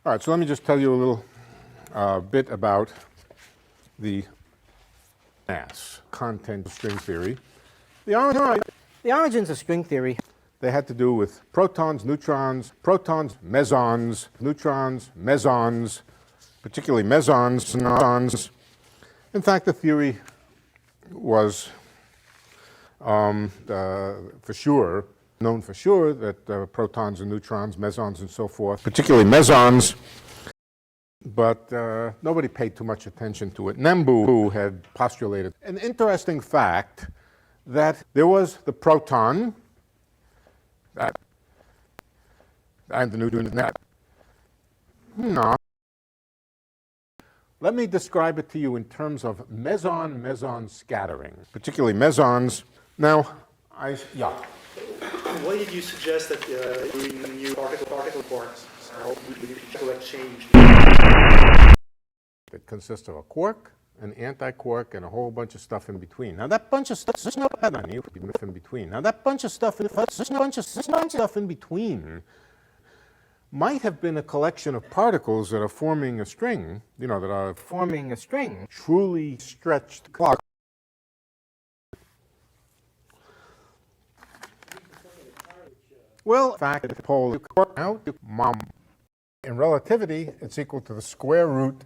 All right, so let me just tell you a little bit about the mass content of string theory. The origins of string theory, they had to do with protons, neutrons, mesons, neutrons, mesons, particularly mesons. In fact, the theory was known for sure that protons and neutrons, mesons and so forth, particularly mesons, but nobody paid too much attention to it. Nembu had postulated an interesting fact that there was the proton and the neutron. No. Let me describe it to you in terms of meson-meson scattering, particularly mesons. Now, Why did you suggest that doing new particle quarks would change? It consists of a quark, an anti-quark, and a whole bunch of stuff in between. Now that bunch of stuff in between. Now that bunch of stuff in between might have been a collection of particles that are forming a string, that are forming a string, truly stretched clock. Well, in fact, if you pull the quark out, in relativity, it's equal to the square root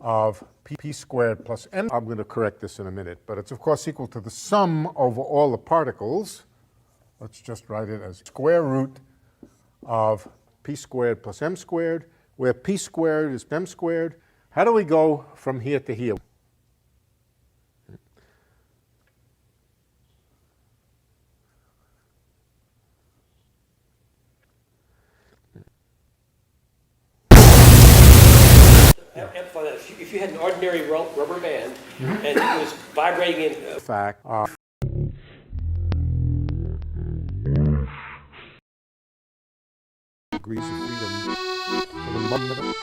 of p squared plus n. I'm going to correct this in a minute, but it's of course equal to the sum over all the particles. Let's just write it as square root of p squared plus m squared, where p squared is m squared. How do we go from here to here? If you had an ordinary rubber band and it was vibrating in fact, degrees of freedom for the moment.